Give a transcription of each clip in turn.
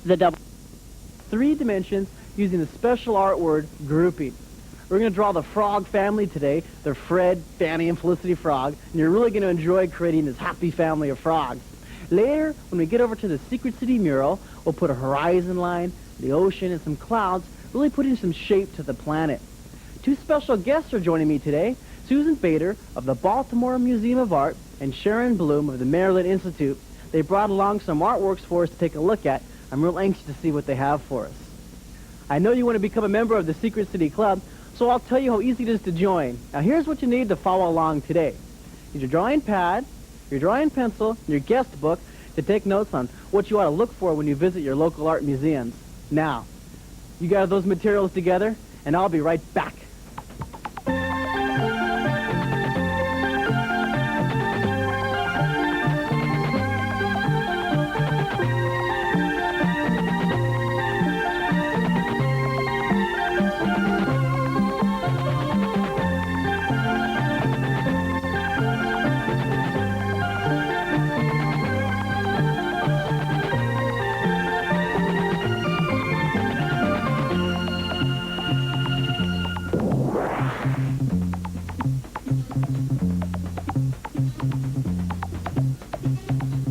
the double 3 dimensions using the special art word grouping. We're going to draw the frog family today. They're Fred, Fanny, and Felicity Frog, and you're really going to enjoy creating this happy family of frogs. Later, when we get over to the Secret City mural, we'll put a horizon line, the ocean, and some clouds, really putting some shape to the planet. 2 special guests are joining me today, Susan Bader of the Baltimore Museum of Art and Sharon Bloom of the Maryland Institute. They brought along some artworks for us to take a look at. I'm real anxious to see what they have for us. I know you want to become a member of the Secret City Club, so I'll tell you how easy it is to join. Now here's what you need to follow along today. Use your drawing pad, your drawing pencil, and your guest book to take notes on what you ought to look for when you visit your local art museums. Now, you got those materials together, and I'll be right back.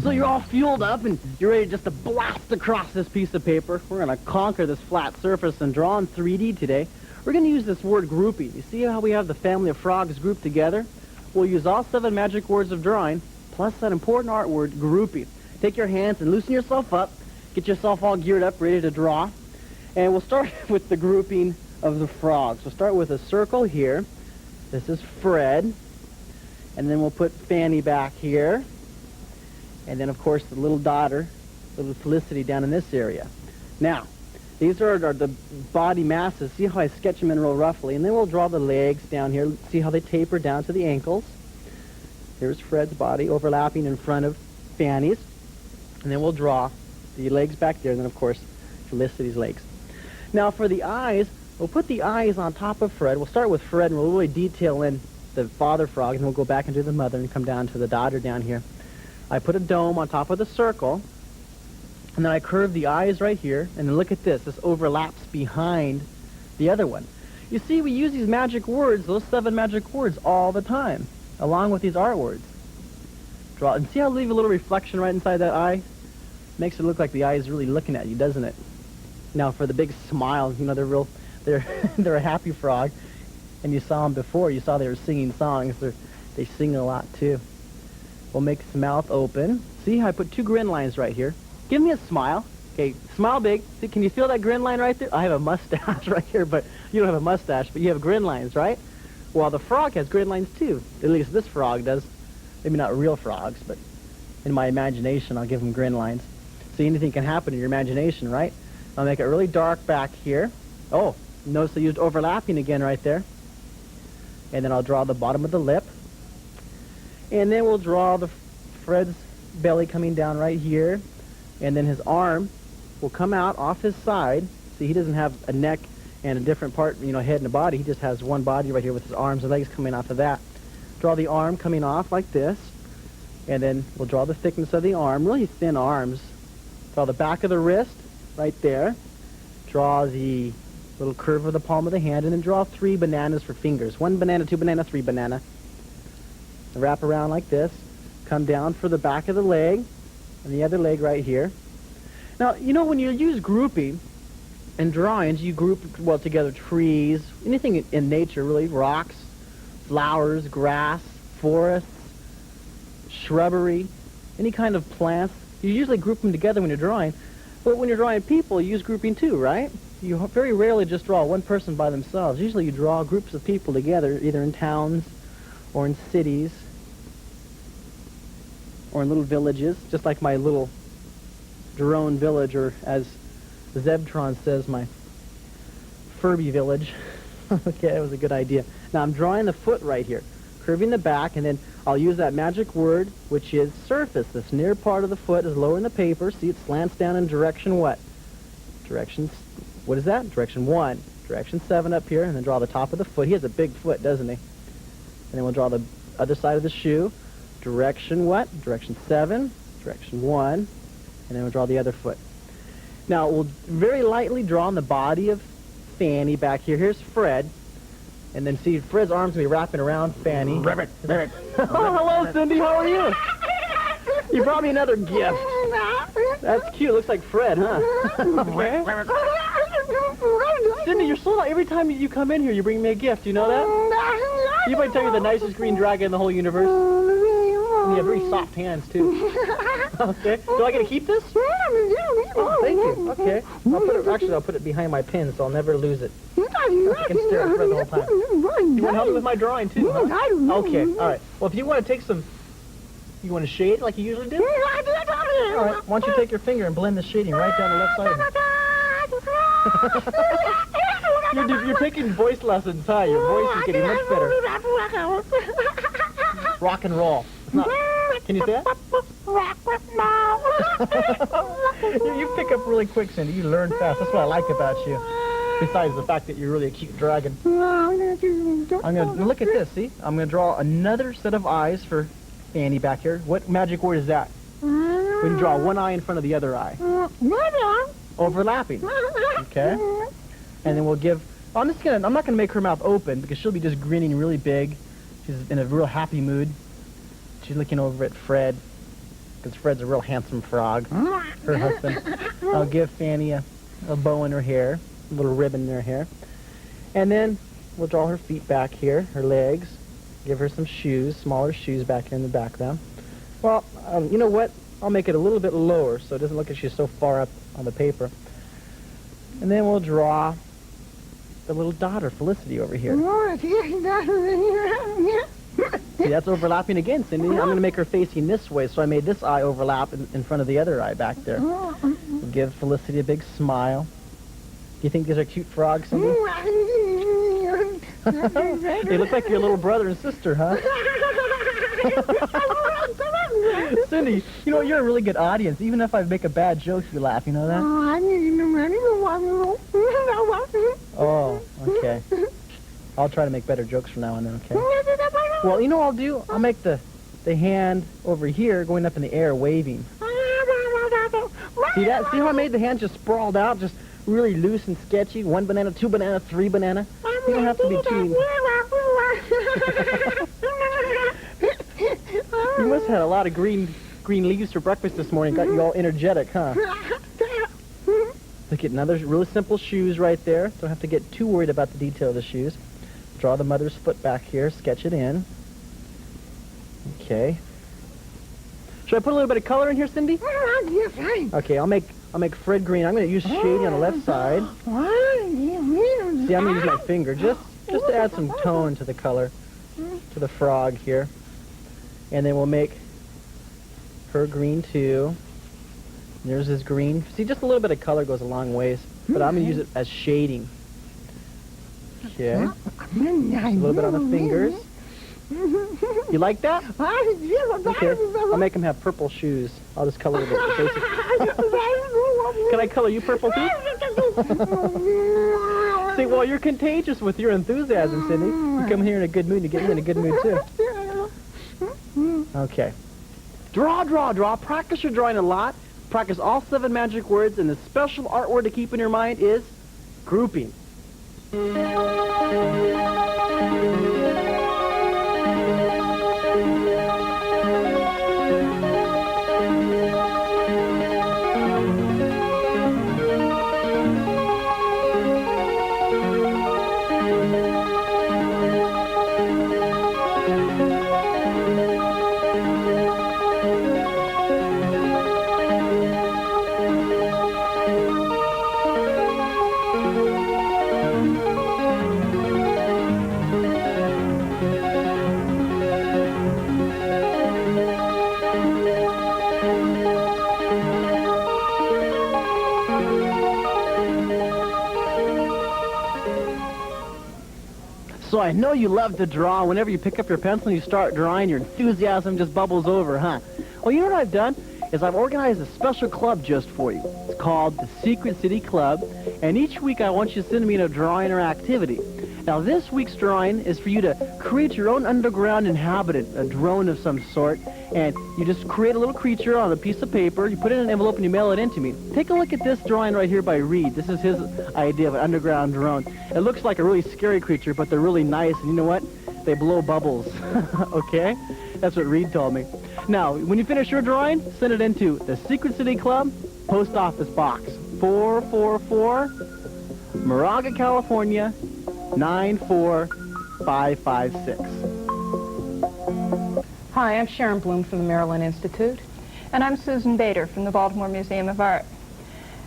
So you're all fueled up and you're ready just to blast across this piece of paper. We're going to conquer this flat surface and draw in 3D today. We're going to use this word grouping. You see how we have the family of frogs grouped together? We'll use all 7 magic words of drawing, plus that important art word, grouping. Take your hands and loosen yourself up. Get yourself all geared up, ready to draw. And we'll start with the grouping of the frogs. We'll start with a circle here. This is Fred. And then we'll put Fanny back here. And then, of course, the little daughter, little Felicity, down in this area. Now, these are the body masses. See how I sketch them in real roughly. And then we'll draw the legs down here. See how they taper down to the ankles. Here's Fred's body overlapping in front of Fanny's. And then we'll draw the legs back there. And then, of course, Felicity's legs. Now, for the eyes, we'll put the eyes on top of Fred. We'll start with Fred, and we'll really detail in the father frog. And we'll go back into the mother and come down to the daughter down here. I put a dome on top of the circle, and then I curve the eyes right here, and then look at this. This overlaps behind the other one. You see, we use these magic words, those 7 magic words, all the time, along with these art words. Draw, and see how I leave a little reflection right inside that eye? Makes it look like the eye is really looking at you, doesn't it? Now, for the big smile, you know, they're a happy frog, and you saw them before. You saw they were singing songs. They sing a lot, too. We'll make his mouth open. See how I put 2 grin lines right here? Give me a smile. Okay, smile big. See, can you feel that grin line right there? I have a mustache right here, but you don't have a mustache, but you have grin lines, right? Well, the frog has grin lines too. At least this frog does. Maybe not real frogs, but in my imagination, I'll give them grin lines. See, anything can happen in your imagination, right? I'll make it really dark back here. Oh, notice I used overlapping again right there. And then I'll draw the bottom of the lip. And then we'll draw Fred's belly coming down right here. And then his arm will come out off his side. See, he doesn't have a neck and a different part, you know, head and a body. He just has one body right here with his arms and legs coming off of that. Draw the arm coming off like this. And then we'll draw the thickness of the arm, really thin arms. Draw the back of the wrist right there. Draw the little curve of the palm of the hand. And then draw 3 bananas for fingers. 1 banana, 2 banana, 3 banana. Wrap around like this, come down for the back of the leg, and the other leg right here. Now, you know, when you use grouping in drawings, you group, well, together trees, anything in nature, really, rocks, flowers, grass, forests, shrubbery, any kind of plants. You usually group them together when you're drawing, but when you're drawing people, you use grouping too, right? You very rarely just draw one person by themselves. Usually you draw groups of people together, either in towns or in cities, or in little villages, just like my little drone village, or as Zebtron says, my Furby village. Okay, that was a good idea. Now I'm drawing the foot right here, curving the back, and then I'll use that magic word, which is surface. This near part of the foot is lower in the paper. See, it slants down in direction what? What is that? Direction 1. Direction 7 up here, and then draw the top of the foot. He has a big foot, doesn't he? And then we'll draw the other side of the shoe. Direction what? Direction 7, direction 1, and then we'll draw the other foot. Now, we'll very lightly draw on the body of Fanny back here. Here's Fred. And then see, Fred's arms will be wrapping around Fanny. Ribbit, ribbit. Oh, hello, Cindy. How are you? You brought me another gift. That's cute. Looks like Fred, huh? Ribbit, ribbit. Cindy, you're so... Every time you come in here, you bring me a gift. You know that? You might tell you're the nicest green dragon in the whole universe. And you have very soft hands, too. Okay. Do I get to keep this? Oh, thank you. Okay. I'll put it behind my pin, so I'll never lose it. I can stare at Fred the whole time. You want to help me with my drawing, too, huh? Okay. All right. Well, if you want to take some... You want to shade like you usually do? All right. Why don't you take your finger and blend the shading right down the left side of it. You're taking voice lessons, huh? Your voice is getting much better. Rock and roll. It's not... Can you say that? You pick up really quick, Cindy. You learn fast. That's what I like about you. Besides the fact that you're really a cute dragon. I'm going to look at this, see? I'm going to draw another set of eyes for Annie back here. What magic word is that? We can draw one eye in front of the other eye. Overlapping. Okay? And then we'll give... I'm not going to make her mouth open because she'll be just grinning really big. She's in a real happy mood. She's looking over at Fred because Fred's a real handsome frog, her husband. I'll give Fanny a bow in her hair, a little ribbon in her hair. And then we'll draw her feet back here, her legs. Give her some shoes, smaller shoes back here in the background. Well, you know what? I'll make it a little bit lower so it doesn't look like she's so far up on the paper. And then we'll draw the little daughter, Felicity, over here. See, that's overlapping again, Cindy. I'm going to make her facing this way, so I made this eye overlap in front of the other eye back there. We'll give Felicity a big smile. Do you think these are cute frogs, Cindy? They look like your little brother and sister, huh? Cindy, you know, you're a really good audience. Even if I make a bad joke, you laugh. You know that? Oh, okay. I'll try to make better jokes from now on then, okay? Well, you know what I'll do? I'll make the hand over here going up in the air waving. See that? See how I made the hand just sprawled out, just really loose and sketchy? 1 banana, 2 banana, 3 banana. You don't have to be too... You must have had a lot of green leaves for breakfast this morning. Got you all energetic, huh? Look at another really simple shoes right there. Don't have to get too worried about the detail of the shoes. Draw the mother's foot back here. Sketch it in. Okay. Should I put a little bit of color in here, Cindy? Okay, I'll make Fred green. I'm going to use shading on the left side. See, I'm going to use my finger just to add some tone to the color, to the frog here. And then we'll make her green too. There's this green. See, just a little bit of color goes a long ways, but I'm going to use it as shading. Okay. A little bit on the fingers. You like that? Okay. I'll make him have purple shoes. I'll just color the basic. Can I color you purple too? See, well, you're contagious with your enthusiasm, Cindy. You come here in a good mood, you get me in a good mood too. Okay. Draw, draw, draw. Practice your drawing a lot. Practice all 7 magic words, and the special art word to keep in your mind is grouping. So I know you love to draw. Whenever you pick up your pencil and you start drawing, your enthusiasm just bubbles over, huh? Well, you know what I've done? Is I've organized a special club just for you. It's called the Secret City Club, and each week I want you to send me a drawing or activity. Now, this week's drawing is for you to create your own underground inhabitant, a drone of some sort, and you just create a little creature on a piece of paper, you put it in an envelope, and you mail it in to me. Take a look at this drawing right here by Reed. This is his idea of an underground drone. It looks like a really scary creature, but they're really nice, and you know what? They blow bubbles, okay? That's what Reed told me. Now, when you finish your drawing, send it into the Secret City Club, Post Office Box 444, Moraga, California, 94556. Hi, I'm Sharon Bloom from the Maryland Institute. And I'm Susan Bader from the Baltimore Museum of Art.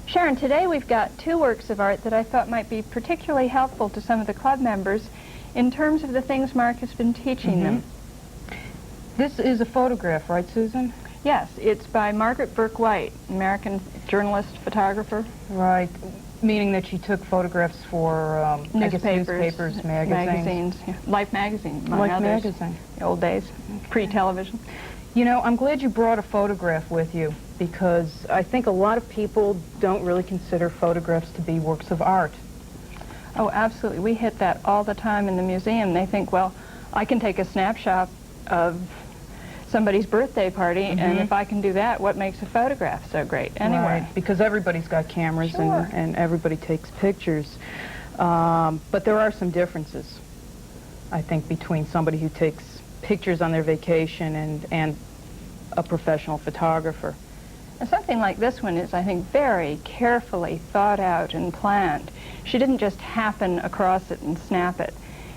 Sharon, today we've got two works of art that I thought might be particularly helpful to some of the club members in terms of the things Mark has been teaching them. This is a photograph, right, Susan? Yes, it's by Margaret Burke White, American journalist, photographer. Right, meaning that she took photographs for, I guess, newspapers, magazines. Yeah. Life magazine, among Life others. magazine. The old days, pre-television. You know, I'm glad you brought a photograph with you, because I think a lot of people don't really consider photographs to be works of art. Oh, absolutely. We hit that all the time in the museum. They think, well, I can take a snapshot of somebody's birthday party, and if I can do that, what makes a photograph so great anyway? Right, because everybody's got cameras, Sure. and everybody takes pictures. But there are some differences, I think, between somebody who takes pictures on their vacation and a professional photographer. And something like this one is, I think, very carefully thought out and planned. She didn't just happen across it and snap it.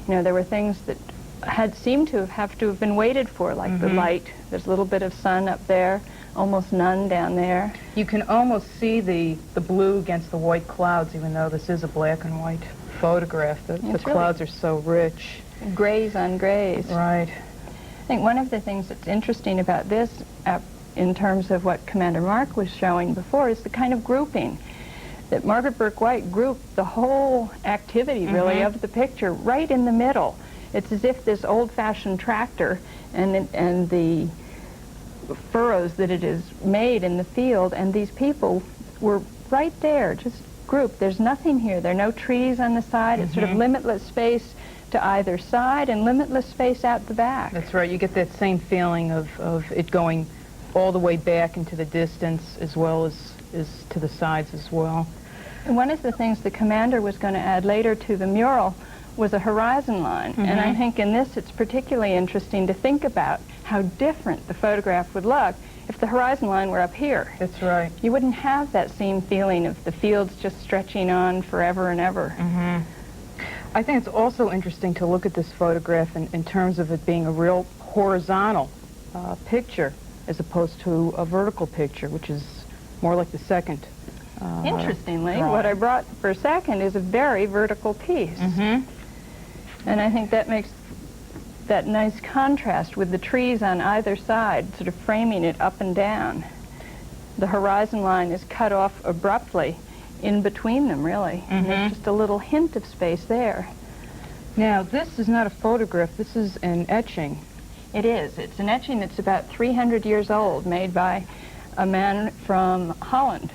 You know, there were things that had seemed to have been waited for, like the light. There's a little bit of sun up there, almost none down there. You can almost see the blue against the white clouds, even though this is a black and white photograph. The clouds are so rich. Grays on grays. Right. I think one of the things that's interesting about this, in terms of what Commander Mark was showing before, is the kind of grouping. That Margaret Burke White grouped the whole activity, really, of the picture right in the middle. It's as if this old-fashioned tractor and the furrows that it has made in the field, and these people were right there, just grouped. There's nothing here. There are no trees on the side. It's sort of limitless space to either side and limitless space out the back. That's right. You get that same feeling of it going all the way back into the distance, as well as to the sides as well. And one of the things the commander was going to add later to the mural was a horizon line. And I think in this it's particularly interesting to think about how different the photograph would look if the horizon line were up here. That's right. You wouldn't have that same feeling of the fields just stretching on forever and ever. I think it's also interesting to look at this photograph in terms of it being a real horizontal picture as opposed to a vertical picture, which is more like the second. Interestingly, drawing. what I brought for a second is a very vertical piece. And I think that makes that nice contrast with the trees on either side, sort of framing it up and down. The horizon line is cut off abruptly in between them, really. And there's just a little hint of space there. Now, this is not a photograph. This is an etching. It is. It's an etching that's about 300 years old, made by a man from Holland.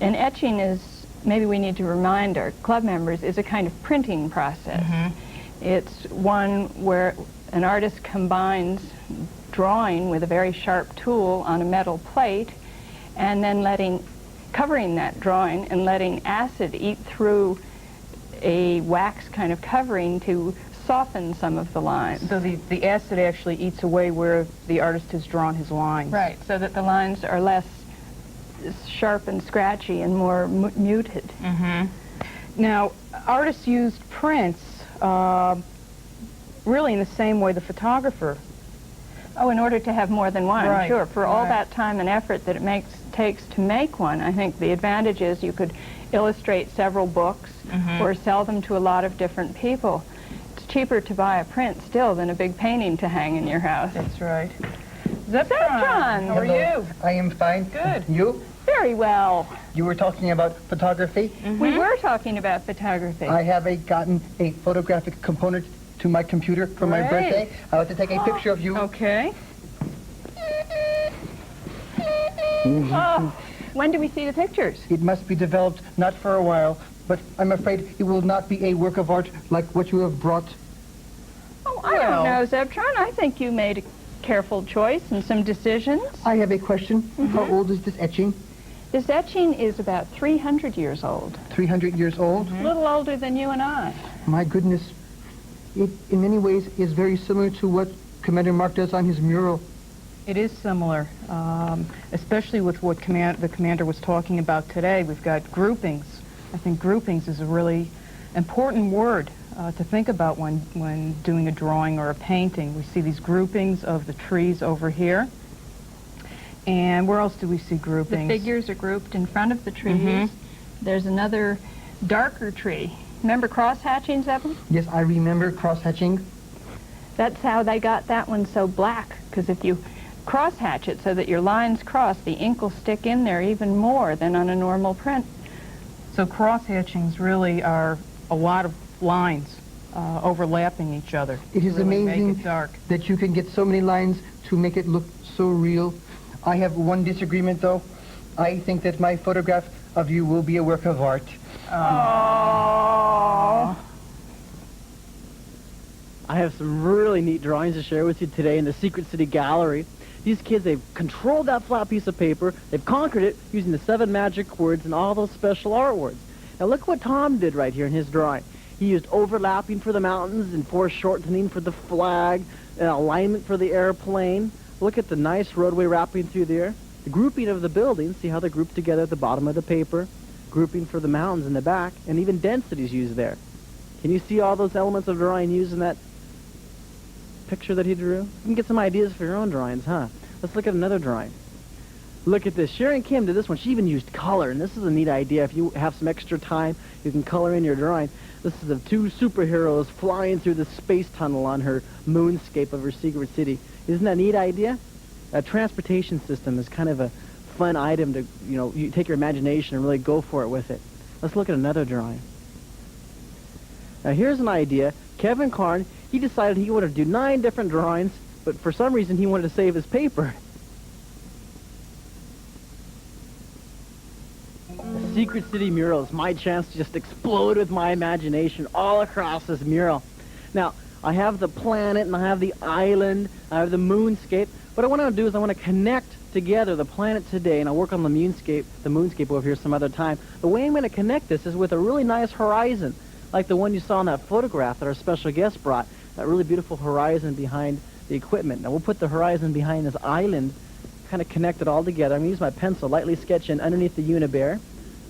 An etching is, maybe we need to remind our club members, is a kind of printing process. It's one where an artist combines drawing with a very sharp tool on a metal plate, and then covering that drawing and letting acid eat through a wax kind of covering to soften some of the lines. So the acid actually eats away where the artist has drawn his lines. Right, so that the lines are less sharp and scratchy and more muted. Now, artists used prints really in the same way the photographer. Oh, in order to have more than one, Right, sure. For all right. that time and effort that it takes to make one, I think the advantage is you could illustrate several books or sell them to a lot of different people. It's cheaper to buy a print still than a big painting to hang in your house. That's right. Zeptron, how are you? I am fine. Good. You? Very well. You were talking about photography? We were talking about photography. I have gotten a photographic component to my computer for my Great. birthday. I want to take a picture of you. Okay. Oh, When do we see the pictures? It must be developed not for a while, but I'm afraid it will not be a work of art like what you have brought. Oh, I don't know, Zebtron. I think you made a careful choice and some decisions. I have a question. How old is this etching? This etching is about 300 years old. 300 years old? A little older than you and I. My goodness. It, in many ways, is very similar to what Commander Mark does on his mural. It is similar, especially with what the commander was talking about today. We've got groupings. I think groupings is a really important word to think about when doing a drawing or a painting. We see these groupings of the trees over here. And where else do we see groupings? The figures are grouped in front of the trees. There's another darker tree. Remember cross-hatching, Zebra? Yes, I remember cross-hatching. That's how they got that one so black, because if you cross-hatch it so that your lines cross, the ink will stick in there even more than on a normal print. So cross-hatchings really are a lot of lines overlapping each other. It is really amazing make it dark. that you can get so many lines to make it look so real. I have one disagreement, though. I think that my photograph of you will be a work of art. I have some really neat drawings to share with you today in the Secret City Gallery. These kids, they've controlled that flat piece of paper. They've conquered it using the 7 magic words and all those special art words. Now look what Tom did right here in his drawing. He used overlapping for the mountains and foreshortening for the flag, and alignment for the airplane. Look at the nice roadway wrapping through there. The grouping of the buildings, see how they're grouped together at the bottom of the paper. Grouping for the mountains in the back, and even densities used there. Can you see all those elements of drawing used in that picture that he drew? You can get some ideas for your own drawings, huh? Let's look at another drawing. Look at this. Sharon Kim did this one. She even used color, and this is a neat idea. If you have some extra time, you can color in your drawing. This is of 2 superheroes flying through the space tunnel on her moonscape of her secret city. Isn't that a neat idea? A transportation system is kind of a fun item to, you take your imagination and really go for it with it. Let's look at another drawing. Now here's an idea. Kevin Karn, he decided he wanted to do 9 different drawings, but for some reason he wanted to save his paper. The Secret City mural is my chance to just explode with my imagination all across this mural. Now, I have the planet and I have the island, I have the moonscape. What I want to do is I want to connect together the planet today, and I'll work on the moonscape over here some other time. The way I'm going to connect this is with a really nice horizon, like the one you saw in that photograph that our special guest brought, that really beautiful horizon behind the equipment. Now we'll put the horizon behind this island, kind of connect it all together. I'm going to use my pencil, lightly sketch in underneath the Unibear,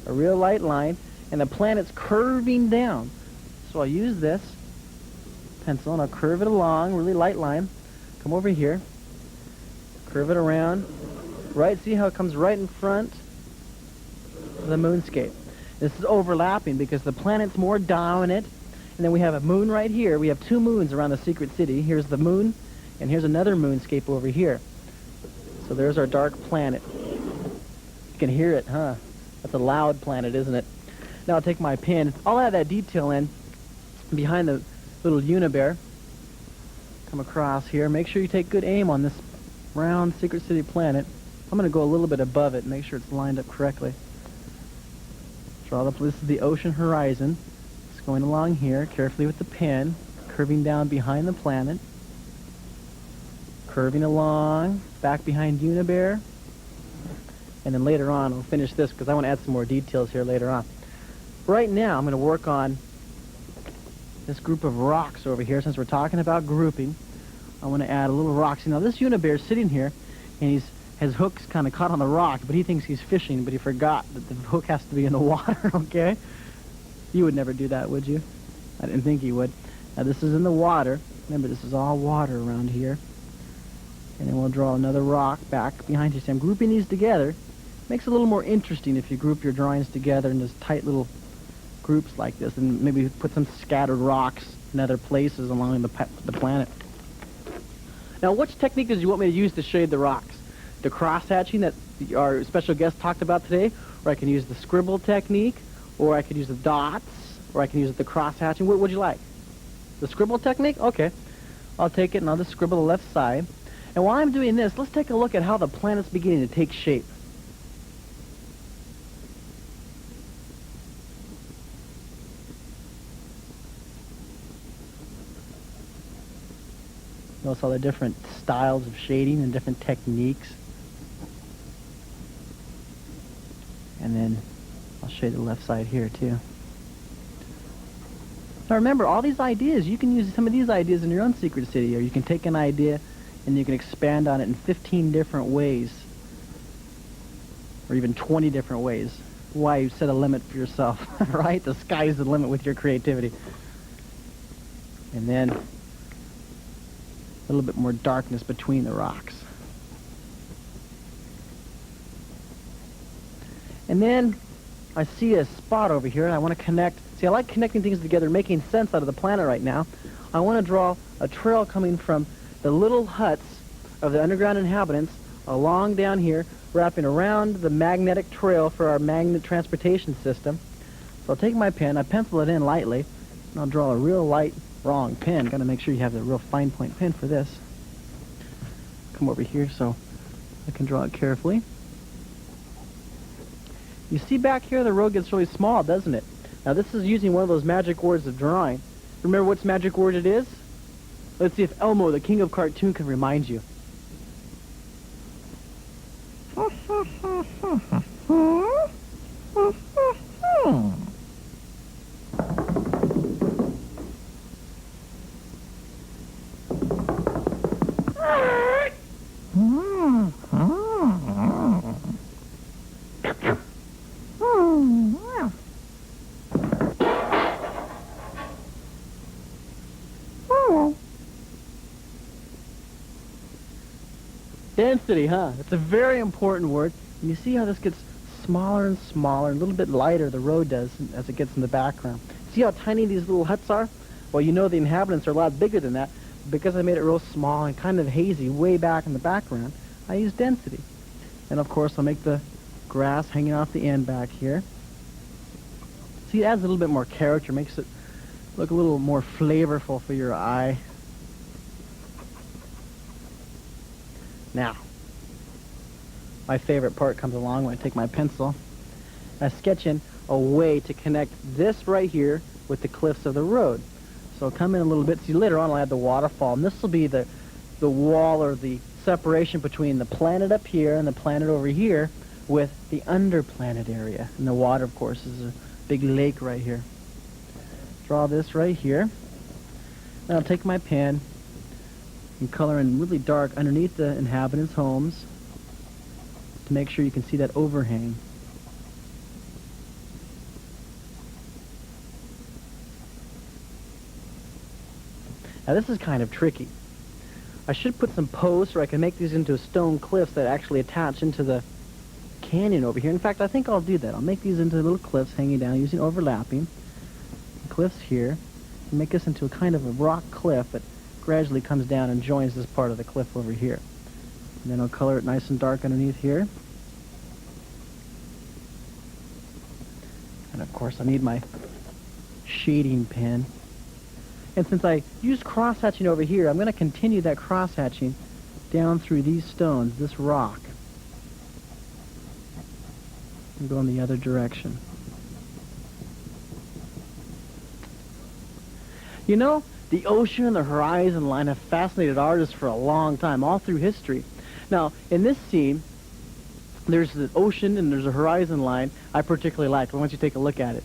a real light line, and the planet's curving down. So I'll use this pencil and I'll curve it along, really light line. Come over here, curve it around, right, see how it comes right in front of the moonscape. This is overlapping because the planet's more dominant, and then we have a moon right here. We have 2 moons around the secret city. Here's the moon, and here's another moonscape over here. So there's our dark planet. You can hear it, huh? That's a loud planet, isn't it? Now I'll take my pen. I'll add that detail in behind the little Unibear. Come across here. Make sure you take good aim on this round Secret City planet. I'm going to go a little bit above it and make sure it's lined up correctly. Draw this is the ocean horizon. It's going along here carefully with the pen, curving down behind the planet, curving along back behind Unibear, and then later on I'll finish this because I want to add some more details here later on. Right now I'm going to work on this group of rocks over here. Since we're talking about grouping, I want to add a little rocks. Now this Unibear is sitting here, and his hook's kind of caught on the rock, but he thinks he's fishing, but he forgot that the hook has to be in the water, okay? You would never do that, would you? I didn't think you would. Now this is in the water. Remember, this is all water around here. And then we'll draw another rock back behind you. See, I'm grouping these together. Makes it a little more interesting if you group your drawings together in just tight little groups like this, and maybe put some scattered rocks in other places along the planet. Now, which technique did you want me to use to shade the rocks? The cross-hatching that our special guest talked about today, or I can use the scribble technique, or I could use the dots, or I can use the cross-hatching. What would you like? The scribble technique? Okay. I'll take it and I'll just scribble the left side. And while I'm doing this, let's take a look at how the planet's beginning to take shape. Notice all the different styles of shading and different techniques. And then I'll show you the left side here too. Now remember, all these ideas, you can use some of these ideas in your own secret city, or you can take an idea and you can expand on it in 15 different ways, or even 20 different ways. Why you set a limit for yourself, right? The sky's the limit with your creativity. And then a little bit more darkness between the rocks. And then I see a spot over here, and I want to connect. See, I like connecting things together, making sense out of the planet right now. I want to draw a trail coming from the little huts of the underground inhabitants along down here, wrapping around the magnetic trail for our magnet transportation system. So I'll take my pen, I pencil it in lightly, and I'll draw a real light, wrong pen. Got to make sure you have the real fine point pen for this. Come over here so I can draw it carefully. You see back here the road gets really small, doesn't it? Now this is using one of those magic words of drawing. Remember which magic word it is? Let's see if Elmo, the king of cartoon, can remind you. Density, huh? It's a very important word. And you see how this gets smaller and smaller, a little bit lighter, the road does, as it gets in the background. See how tiny these little huts are? Well, you know the inhabitants are a lot bigger than that. Because I made it real small and kind of hazy way back in the background, I use density. And of course, I'll make the grass hanging off the end back here. See, it adds a little bit more character, makes it look a little more flavorful for your eye. Now, my favorite part comes along when I take my pencil. I sketch in a way to connect this right here with the cliffs of the road. So I'll come in a little bit. See, later on I'll add the waterfall, and this will be the wall or the separation between the planet up here and the planet over here with the underplanet area. And the water, of course, is a big lake right here. Draw this right here. Then I'll take my pen and color in really dark underneath the inhabitants' homes to make sure you can see that overhang. Now this is kind of tricky. I should put some posts, or I can make these into stone cliffs that actually attach into the canyon over here. In fact, I think I'll do that. I'll make these into little cliffs hanging down using overlapping. Cliffs here. And make this into a kind of a rock cliff that gradually comes down and joins this part of the cliff over here. And then I'll color it nice and dark underneath here. And of course I need my shading pen. And since I used cross-hatching over here, I'm going to continue that cross-hatching down through these stones, this rock, and go in the other direction. You know, the ocean and the horizon line have fascinated artists for a long time, all through history. Now, in this scene, there's the ocean and there's a horizon line I particularly like. Why don't you take a look at it?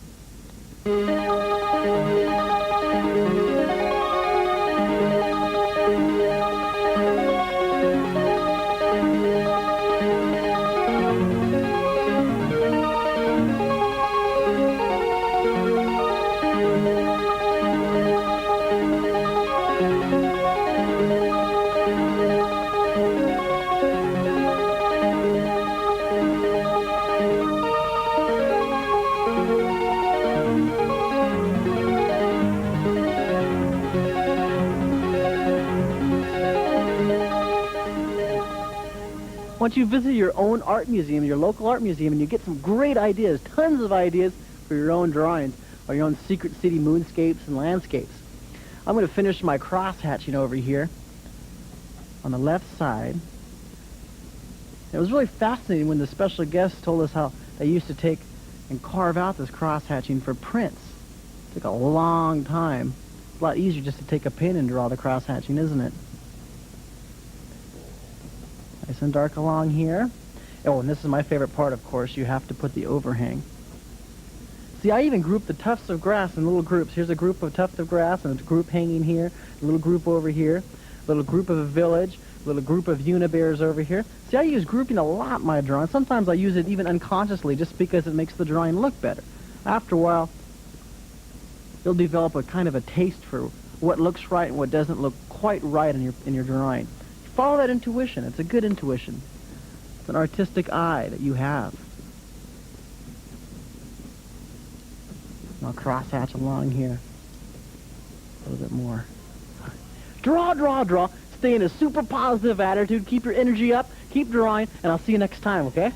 Once you visit your own art museum, your local art museum, and you get some great ideas, tons of ideas for your own drawings or your own secret city moonscapes and landscapes. I'm going to finish my cross-hatching over here on the left side. It was really fascinating when the special guests told us how they used to take and carve out this cross-hatching for prints. It took a long time. It's a lot easier just to take a pen and draw the cross-hatching, isn't it? Nice and dark along here. Oh, and this is my favorite part, of course. You have to put the overhang. See, I even group the tufts of grass in little groups. Here's a group of tufts of grass, and a group hanging here, a little group over here, a little group of a village, a little group of unibears over here. See, I use grouping a lot in my drawing. Sometimes I use it even unconsciously just because it makes the drawing look better. After a while, you'll develop a kind of a taste for what looks right and what doesn't look quite right in your drawing. Follow that intuition. It's a good intuition. It's an artistic eye that you have. I'll crosshatch along here a little bit more. Draw, draw, draw. Stay in a super positive attitude. Keep your energy up. Keep drawing, and I'll see you next time, okay?